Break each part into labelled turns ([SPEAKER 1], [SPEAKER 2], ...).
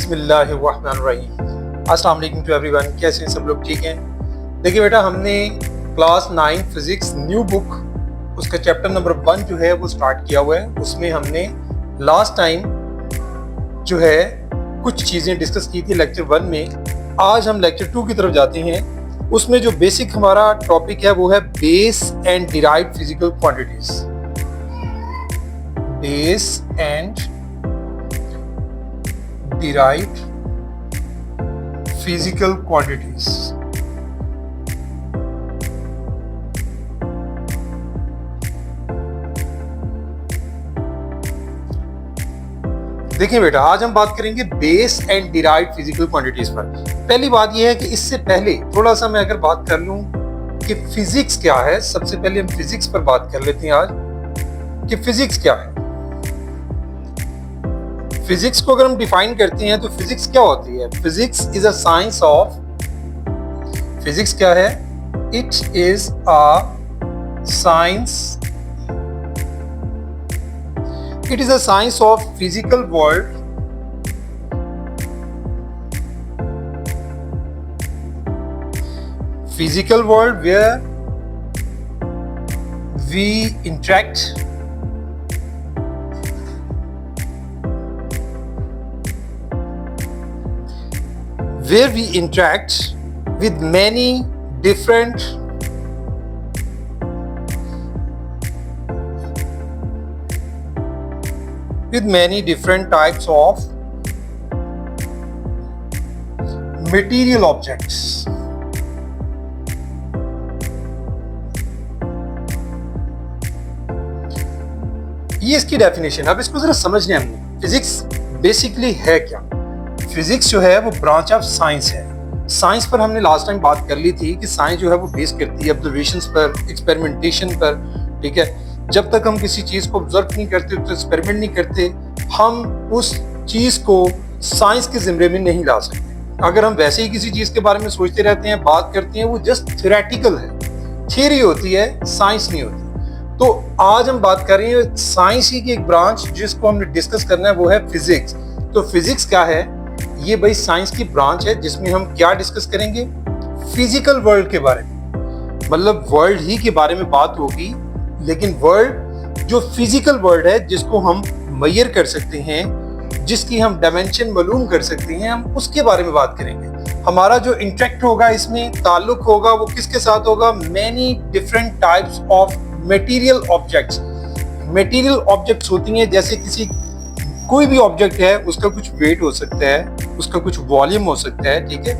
[SPEAKER 1] बिस्मिल्लाहिर्रहमानिर्रहीम। अस्सलाम वालेकुम टू एवरीवन। कैसे हैं सब लोग? ठीक हैं। देखिए बेटा, हमने क्लास 9 फिजिक्स न्यू बुक उसका चैप्टर नंबर 1 जो है वो स्टार्ट किया हुआ है। उसमें हमने लास्ट टाइम जो है कुछ चीज़ें डिस्कस की थी लेक्चर 1 में। आज हम लेक्चर 2 की तरफ जाते हैं। उसमें जो बेसिक हमारा टॉपिक है वो है base and derived physical quantities. Base and derived physical quantities। देखिए बेटा, आज हम बात करेंगे base and derived physical quantities पर। पहली बात यह है कि इससे पहले थोड़ा सा मैं अगर बात कर लूं कि फिजिक्स क्या है, सबसे पहले हम फिजिक्स पर बात कर लेते हैं आज कि फिजिक्स क्या है। फिजिक्स को अगर हम डिफाइन करते हैं तो फिजिक्स क्या होती है? Physics is a science of, physics क्या है? It is a science, it is a science of physical world, physical world where we interact where we interact with many different types of material objects। ये इसकी definition. अब इसको जरा समझने हमने physics basically है क्या। फिजिक्स जो है वो ब्रांच ऑफ साइंस है। साइंस पर हमने लास्ट टाइम बात कर ली थी कि साइंस जो है वो बेस करती है ऑब्जर्वेशंस पर, एक्सपेरिमेंटेशन पर। ठीक है, जब तक हम किसी चीज को ऑब्जर्व नहीं करते, तो एक्सपेरिमेंट नहीं करते, हम उस चीज को साइंस के जिम्मे में नहीं ला सकते। अगर हम वैसे ही किसी चीज के बारे में सोचते रहते हैं, बात करते हैं, वो जस्ट थ्योरेटिकल है, थियरी होती है, साइंस नहीं होती। तो आज हम बात कर रहे हैं साइंस ही की एक ब्रांच जिसको हमने डिस्कस करना है, वो है फिजिक्स। तो फिजिक्स क्या है? ये भाई साइंस की ब्रांच है जिसमें हम क्या डिस्कस करेंगे? फिजिकल वर्ल्ड के बारे में, मतलब वर्ल्ड ही के बारे में बात होगी, लेकिन वर्ल्ड जो फिजिकल वर्ल्ड है जिसको हम मेजर कर सकते हैं, जिसकी हम डायमेंशन मालूम कर सकते हैं, हम उसके बारे में बात करेंगे। हमारा जो इंटरेक्ट होगा, इसमें ताल्लुक होगा, वो किसके साथ होगा? Many different types of material objects. Material objects होती हैं जैसे किसी कोई भी ऑब्जेक्ट है, उसका कुछ वेट हो सकता है, उसका कुछ वॉल्यूम हो सकता है। ठीक है,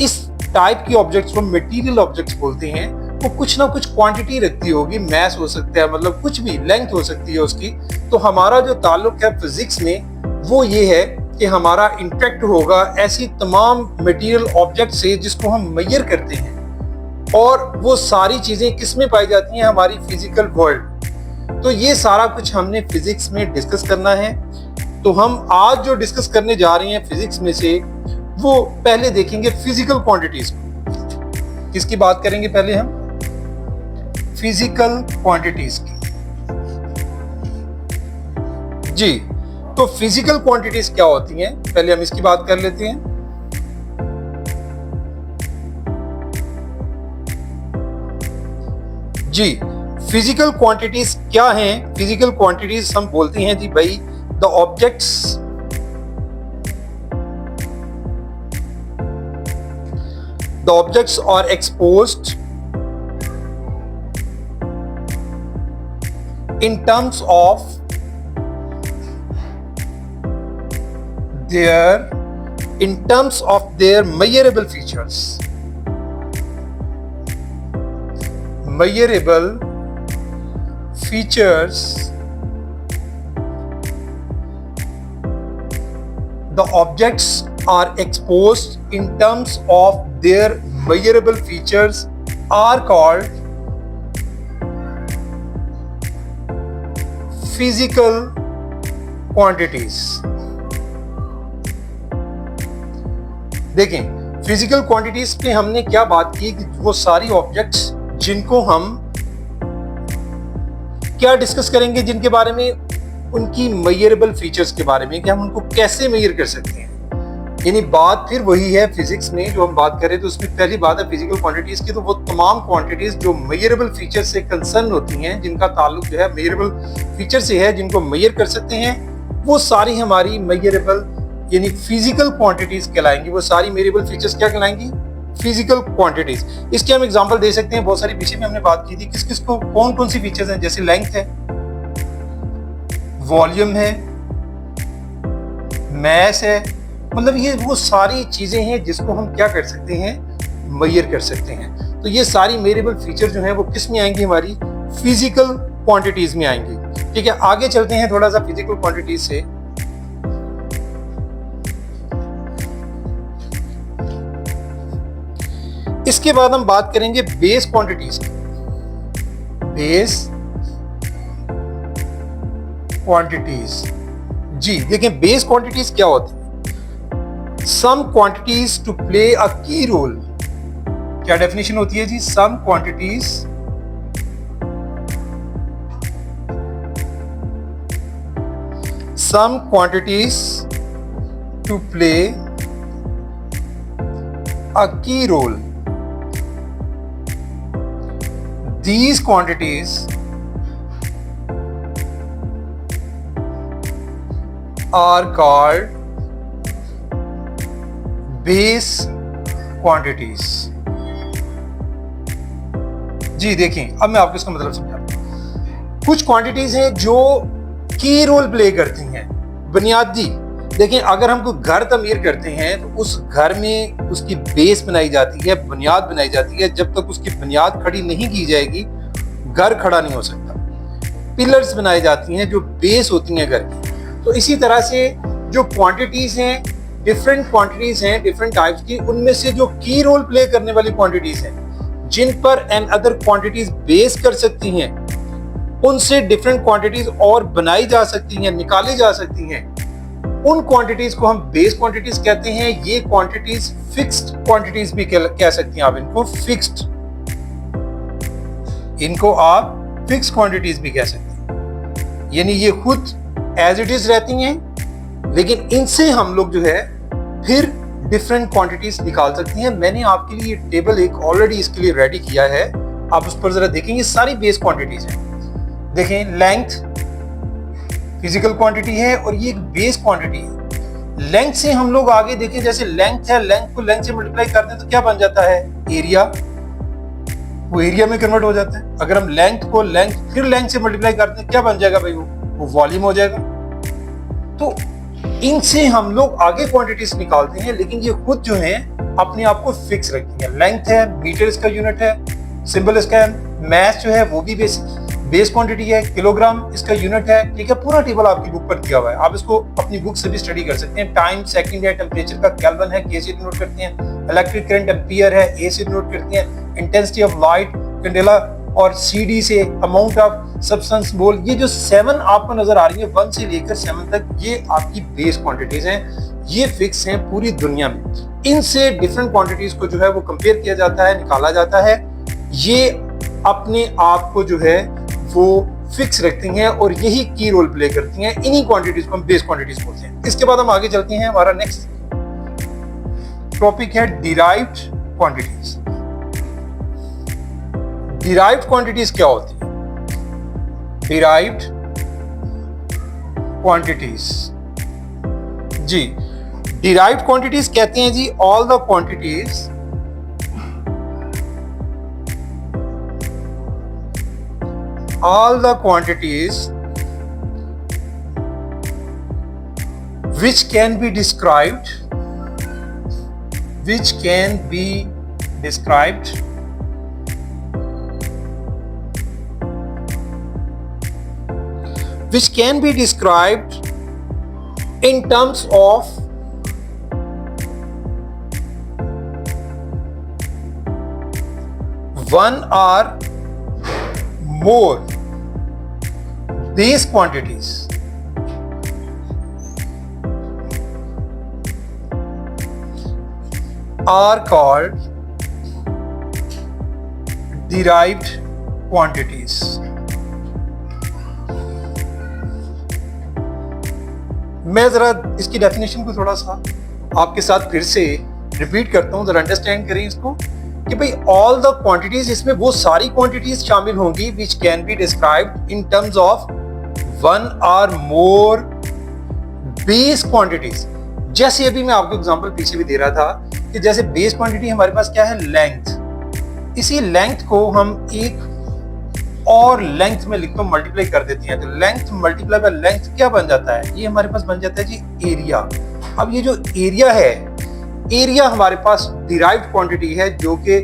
[SPEAKER 1] इस टाइप की ऑब्जेक्ट्स को मटेरियल ऑब्जेक्ट्स बोलते हैं। वो कुछ ना कुछ क्वांटिटी रखती होगी, मैस हो सकता है, मतलब कुछ भी लेंथ हो सकती है उसकी। तो हमारा जो ताल्लुक है फिजिक्स में वो ये है कि हमारा इंटरेक्ट होगा ऐसी तमाम मटेरियल ऑब्जेक्ट से जिसको हम मेजर करते हैं, और वो सारी चीजें किस में पाई जाती हैं? हमारी फिजिकल वर्ल्ड। तो ये सारा कुछ हमने फिजिक्स में डिस्कस करना है। तो हम आज जो डिस्कस करने जा रहे हैं फिजिक्स में से, वो पहले देखेंगे फिजिकल क्वांटिटीज को। किसकी बात करेंगे पहले हम? फिजिकल क्वांटिटीज की। जी, तो फिजिकल क्वांटिटीज क्या होती हैं, पहले हम इसकी बात कर लेते हैं। जी, फिजिकल क्वांटिटीज क्या हैं? फिजिकल क्वांटिटीज हम बोलते हैं जी भाई, the objects are exposed in terms of their measurable features. Measurable features. The objects are exposed in terms of their measurable features are called physical quantities। देखें, फिजिकल क्वांटिटीज पे हमने क्या बात की कि वो सारी ऑब्जेक्ट्स जिनको हम क्या डिस्कस करेंगे, जिनके बारे में, उनकी मेजरेबल फीचर्स के बारे में, कि हम उनको कैसे मेजर कर सकते हैं। यानी बात फिर वही है फिजिक्स में जो हम बात करें, तो उसमें पहली बात है फिजिकल क्वांटिटीज की, तो वो तमाम क्वांटिटीज जो मेजरेबल फीचर से कंसर्न होती हैं, जिनका ताल्लुक जो है मेजरेबल फीचर से है, जिनको मेजर कर सकते हैं, वो सारी हमारी मेजरेबल यानी फिजिकल क्वांटिटीज कहलाएंगी। वो सारी मेजरेबल फीचर्स क्या कहलाएंगी? Physical quantities. इसके हम एग्जांपल दे सकते हैं, बहुत सारी विषय में हमने बात की थी, किस किस को कौन कौन सी फीचर्स हैं, जैसे लेंथ है, वॉल्यूम है, मैस है, मतलब ये वो सारी चीजें हैं जिसको हम क्या कर सकते हैं? मेजर कर सकते हैं। तो ये सारी मेजरेबल फीचर जो हैं वो किस में आएंगी? हमारी फिजिकल क्वांटिटीज में आएंगी। ठीक है, आगे चलते हैं थोड़ा सा फिजिकल क्वांटिटीज से। इसके बाद हम बात करेंगे बेस क्वांटिटीज की। बेस क्वांटिटीज, जी देखें बेस क्वांटिटीज क्या होती है? Some quantities to play a key role. क्या डेफिनेशन होती है जी? Some quantities to play a key role. These quantities are called base quantities। जी देखें, अब मैं आपको इसका मतलब समझाता हूं। कुछ क्वांटिटीज हैं जो की रोल प्ले करती हैं, बुनियादी। देखें, अगर हम कोई घर तमीर करते हैं तो उस घर में उसकी बेस बनाई जाती है, बुनियाद बनाई जाती है। जब तक उसकी बुनियाद खड़ी नहीं की जाएगी, घर खड़ा नहीं हो सकता। पिलर्स बनाई जाती हैं जो बेस होती हैं घर की। तो इसी तरह से जो क्वांटिटीज हैं, डिफरेंट क्वांटिटीज हैं डिफरेंट टाइप्स की, उनमें से जो की रोल प्ले करने वाली क्वांटिटीज हैं, जिन पर एंड अदर क्वांटिटीज बेस कर सकती हैं, उनसे डिफरेंट क्वांटिटीज और बनाई जा सकती हैं, निकाली जा सकती हैं। उन क्वांटिटीज को हम बेस क्वांटिटीज कहते हैं। ये क्वांटिटीज फिक्स्ड क्वांटिटीज भी कह सकती हैं आप इनको, फिक्स्ड, इनको आप फिक्स्ड क्वांटिटीज भी कह सकते हैं। यानी ये खुद एज इट इज रहती हैं, लेकिन इनसे हम लोग जो है फिर डिफरेंट क्वांटिटीज निकाल सकती हैं। मैंने आपके लिए टेबल एक ऑलरेडी इसके लिए रेडी किया है, आप उस पर जरा देखेंगे। सारी बेस क्वांटिटीज हैं। देखें, लेंथ फिजिकल क्वांटिटी है और ये एक बेस क्वांटिटी है। लेंथ से हम लोग आगे देखें, जैसे लेंथ है, लेंथ को लेंथ से मल्टीप्लाई करते हैं तो क्या बन जाता है? एरिया। वो एरिया में कन्वर्ट हो जाता है। अगर हम लेंथ को लेंथ फिर लेंथ से मल्टीप्लाई करते हैं, क्या बन जाएगा भाई? वो वॉल्यूम हो जाएगा। तो इनसे हम लोग आगे क्वांटिटीज निकालते हैं, लेकिन ये खुद जो है अपने आप को फिक्स रखती है। लेंथ है, मीटर इसका यूनिट है, सिंबल इसका है। मैथ जो है वो भी बेस क्वांटिटी है, किलोग्राम इसका यूनिट है। ठीक है, पूरा टेबल आपकी बुक पर दिया हुआ है, आप इसको अपनी बुक से भी स्टडी कर सकते हैं। टाइम सेकंड है, टेम्परेचर का केल्विन है, के से नोट करते हैं। इलेक्ट्रिक करंट एम्पियर है, ए से नोट करते हैं। इंटेंसिटी ऑफ लाइट कैंडेला, और CD से अमाउंट ऑफ सब्सटेंस मोल। ये जो 7 आपको नजर आ रही है, 1 से लेकर 7 तक, ये आपकी बेस क्वांटिटीज हैं। ये फिक्स हैं पूरी दुनिया में। इनसे डिफरेंट क्वांटिटीज को जो है वो कंपेयर किया जाता है, निकाला जाता है। ये अपने आप को जो है वो फिक्स रखती हैं और यही की रोल प्ले करती हैं। इन्हीं क्वांटिटीज को हम बेस क्वांटिटीज बोलते हैं। इसके बाद हम आगे चलते हैं। हमारा नेक्स्ट टॉपिक है डिराइव्ड क्वांटिटीज। डिराइव्ड क्वांटिटीज क्या होती है? डिराइव्ड क्वांटिटीज, जी डिराइव्ड क्वांटिटीज कहते हैं जी all the quantities which can be described in terms of one or more base quantities are called derived quantities. मैं जरा इसकी डेफिनेशन को थोड़ा सा आपके साथ फिर से रिपीट करता हूँ, जरा अंडरस्टैंड करें इसको कि भाई ऑल द क्वांटिटीज, इसमें वो सारी क्वांटिटीज शामिल होंगी which can be described in terms of one और मोर बेस क्वांटिटीज। जैसे अभी मैं आपको एग्जांपल पीछे भी दे रहा था कि जैसे बेस क्वांटिटी हमारे पास क्या है, लेंथ। इसी लेंथ को हम एक और लेंथ में लिखकर मल्टीप्लाई कर देते हैं, तो लेंथ मल्टीप्लाई बाय लेंथ क्या बन जाता है, ये हमारे पास बन जाता है जी एरिया। अब ये जो एरिया है, एरिया हमारे पास डिराइव्ड क्वांटिटी है जो कि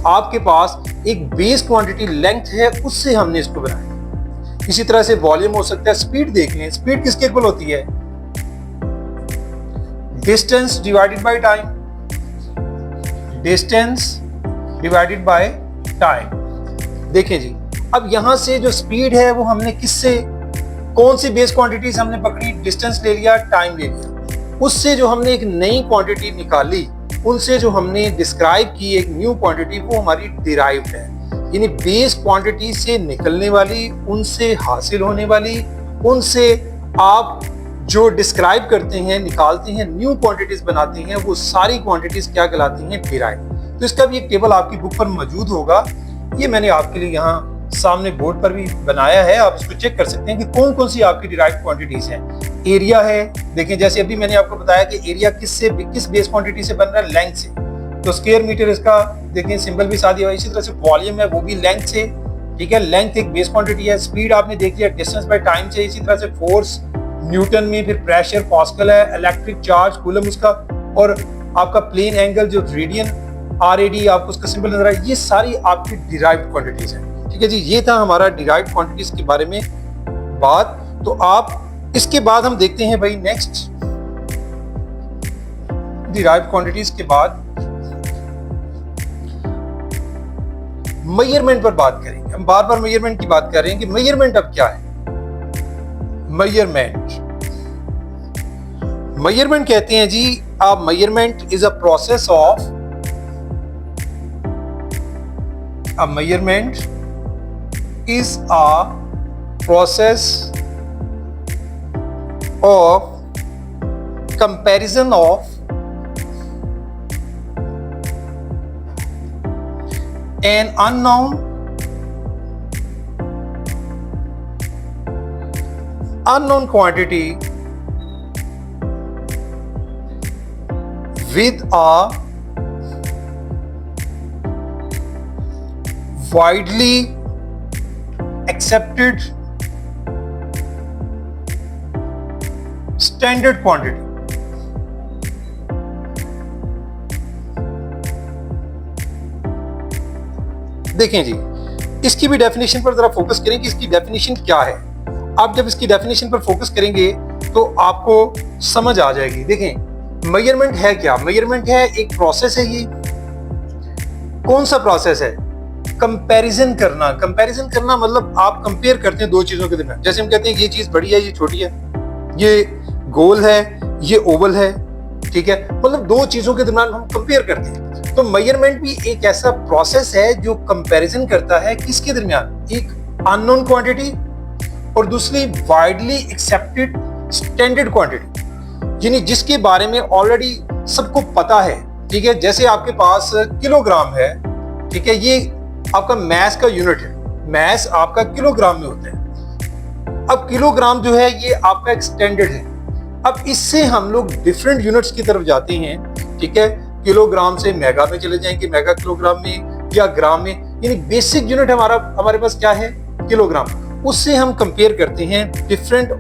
[SPEAKER 1] आपके पास एक बेस क्वांटिटी लेंथ है, उससे हमने इसको बनाया। इसी तरह से वॉल्यूम हो सकता है। स्पीड देख लें, स्पीड किसके इक्वल होती है, distance divided by time, distance divided by time. देखें जी, अब यहां से जो स्पीड है वो हमने किससे, कौन सी बेस क्वांटिटीज हमने पकड़ी, डिस्टेंस ले लिया, टाइम ले लिया। उससे जो हमने एक नई क्वांटिटी निकाली, उनसे जो हमने डिस्क्राइब की एक न्यू क्वांटिटी, वो हमारी डिराइव्ड है। यानी बेस क्वांटिटी से निकलने वाली, उनसे हासिल होने वाली, उनसे आप जो डिस्क्राइब करते हैं, निकालते हैं, न्यू क्वांटिटीज बनाते हैं, वो सारी क्वांटिटीज क्या कहलाती हैं, डिराइव्ड। तो इसका भी एक टेबल आपकी बुक पर मौजूद होगा। ये मैंने आपके लिए यहाँ सामने बोर्ड पर भी बनाया है, आप इसको चेक कर सकते हैं कि कौन कौन सी आपकी डिराइव्ड क्वांटिटीज हैं। एरिया है, देखें जैसे अभी मैंने आपको बताया कि एरिया किस बेस क्वांटिटी से बन रहा है, लेंथ से, तो स्क्वायर मीटर इसका देखें सिंबल भी साथ दिया हुआ है। इसी तरह से वॉल्यूम है, वो भी लेंथ से, ठीक है, लेंथ एक बेस क्वांटिटी है। स्पीड आपने देख लिया, डिस्टेंस बाय टाइम से। इसी तरह से फोर्स न्यूटन में, फिर प्रेशर पास्कल है, इलेक्ट्रिक चार्ज कूलम उसका, और आपका प्लेन एंगल जो रेडियन RAD आपको उसका सिंबल नजर आए, ये सारी आपकी डिराइव्ड क्वांटिटीज हैं। ठीक है जी, ये था हमारा डिराइव्ड क्वांटिटीज के बारे में बात। तो आप इसके बाद हम देखते हैं भाई नेक्स्ट डिराइव्ड क्वांटिटीज के बाद मेजरमेंट पर बात करेंगे। हम बार बार मेजरमेंट की बात कर रहे हैं कि मेजरमेंट अब क्या है। मेजरमेंट कहते हैं जी, आप measurement is a process of, a measurement is a process of comparison of an unknown quantity with a widely accepted standard quantity। देखें जी, इसकी भी डेफिनेशन पर जरा फोकस करें कि इसकी डेफिनेशन क्या है। आप जब इसकी डेफिनेशन पर फोकस करेंगे तो आपको समझ आ जाएगी। देखें मेजरमेंट है क्या, मेजरमेंट है एक प्रोसेस है। ये कौन सा प्रोसेस है, कंपैरिजन करना। कंपैरिजन करना मतलब आप कंपेयर करते हैं दो चीजों के दरमियान। जैसे हम कहते हैं ये चीज बड़ी है, ये छोटी है, ये गोल है, ये ओवल है, ठीक है, मतलब दो चीजों के दरमियान हम कंपेयर करते हैं। तो मेजरमेंट भी एक ऐसा प्रोसेस है जो कंपैरिजन करता है किसके दरमियान, एक अननोन क्वांटिटी और दूसरी वाइडली एक्सेप्टेड स्टैंडर्ड क्वांटिटी, यानी जिसके बारे में ऑलरेडी सबको पता है। ठीक है, जैसे आपके पास किलोग्राम है, ठीक है, ये आपका मैस का यूनिट है, मैस आपका किलोग्राम में होता है। अब किलोग्राम जो है ये आपका एक स्टैंडर्ड है। अब इससे हम लोग डिफरेंट यूनिट्स की तरफ जाते हैं। ठीक है, किलोग्राम से मेगा में चले जाएंगे, मेगा किलोग्राम में या ग्राम में, यानी बेसिक यूनिट हमारे पास क्या है, किलोग्राम। उससे हम कंपेयर करते हैं डिफरेंट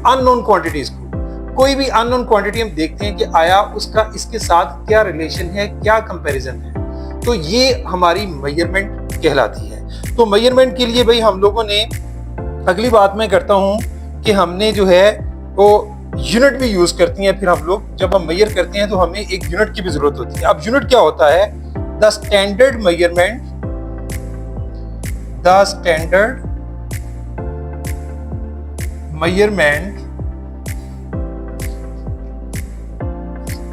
[SPEAKER 1] अननोन क्वांटिटीज को। कोई भी अननोन क्वांटिटी हम देखते हैं कि आया उसका इसके साथ क्या रिलेशन है, क्या कंपैरिजन है, तो ये हमारी मेजरमेंट कहलाती है। तो मेजरमेंट के लिए भाई हम लोगों ने, अगली बात मैं करता हूं कि हमने जो है वो यूनिट भी यूज करती हैं। फिर हम लोग जब हम मेजर करते हैं तो हमें एक यूनिट की भी जरूरत होती है। अब यूनिट क्या होता है, the standard measurement, the standard measurement,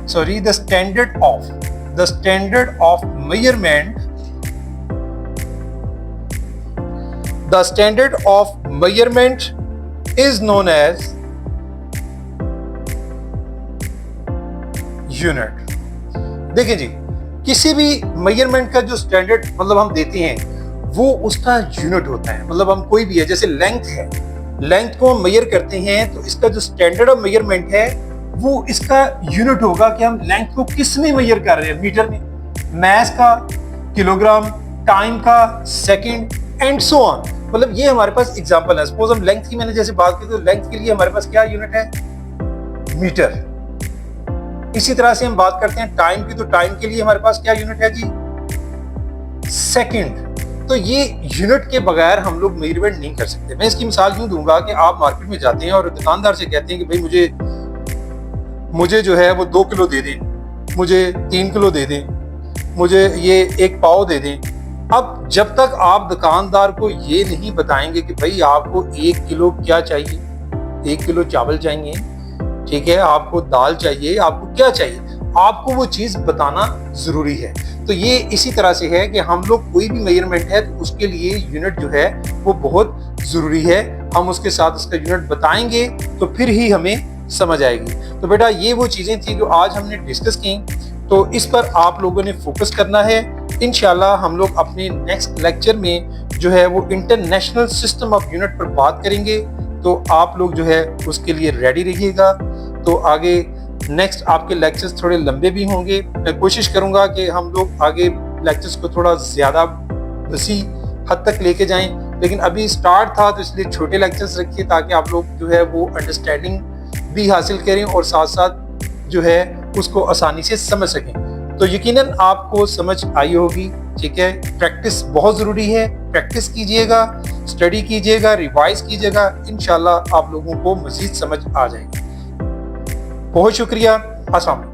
[SPEAKER 1] sorry, the standard of measurement, the standard of measurement is known as unit. देखिए जी, किसी भी मेजरमेंट का जो स्टैंडर्ड मतलब हम देते हैं वो उसका यूनिट होता है। मतलब हम कोई भी है, जैसे लेंथ है, लेंथ को हम मेजर करते हैं तो इसका जो स्टैंडर्ड ऑफ मेजरमेंट है वो इसका यूनिट होगा कि हम लेंथ को किस में मेजर कर रहे हैं, मीटर में, मैस का, किलोग्राम, टाइम का, सेकंड एंड सो ऑन। मतलब ये हमारे पास एग्जांपल है। सपोज हम लेंथ की मैंने जैसे बात की तो लेंथ के लिए हमारे पास क्या यूनिट है, मीटर। इसी तरह से हम बात करते हैं टाइम की, तो टाइम के लिए हमारे पास क्या यूनिट है जी, सेकंड। तो ये यूनिट के बगैर हम लोग मेजरमेंट नहीं कर सकते। मैं इसकी मिसाल यूं दूंगा कि आप मार्केट में जाते हैं और दुकानदार से कहते हैं कि भाई मुझे जो है वो 2 किलो दे दें, मुझे 3 किलो दे दें, मुझे ये 1 पाव दे दें। अब जब तक आप दुकानदार को ये नहीं बताएंगे कि भाई आपको 1 किलो क्या चाहिए, 1 किलो चावल चाहिए, ठीक है, आपको दाल चाहिए, आपको क्या चाहिए, आपको वो चीज बताना जरूरी है। तो ये इसी तरह से है कि हम लोग कोई भी मेजरमेंट है तो उसके लिए यूनिट जो है वो बहुत जरूरी है। हम उसके साथ उसका यूनिट बताएंगे तो फिर ही हमें समझ आएगी। तो बेटा ये वो चीजें थी जो आज हमने डिस्कस की, तो इस पर आप लोगों ने फोकस करना है। इंशाल्लाह हम लोग अपने नेक्स्ट लेक्चर में जो है वो इंटरनेशनल सिस्टम ऑफ यूनिट पर बात करेंगे। तो आप लोग जो है उसके लिए रेडी रहिएगा। तो आगे नेक्स्ट आपके लेक्चर्स थोड़े लंबे भी होंगे। मैं कोशिश करूंगा कि हम लोग आगे लेक्चर्स को थोड़ा ज़्यादा वसी हद तक लेके जाएं, लेकिन अभी स्टार्ट था तो इसलिए छोटे लेक्चर्स रखिए ताकि आप लोग जो है वो अंडरस्टैंडिंग भी हासिल करें और साथ साथ जो है उसको आसानी से समझ सकें। तो यकीनन आपको समझ आई होगी, ठीक है। प्रैक्टिस बहुत ज़रूरी है, प्रैक्टिस कीजिएगा, स्टडी कीजिएगा, रिवाइज कीजिएगा, इंशाल्लाह आप लोगों को मज़ीद समझ आ जाएगी। बहुत शुक्रिया। अस्सलाम वालेकुम।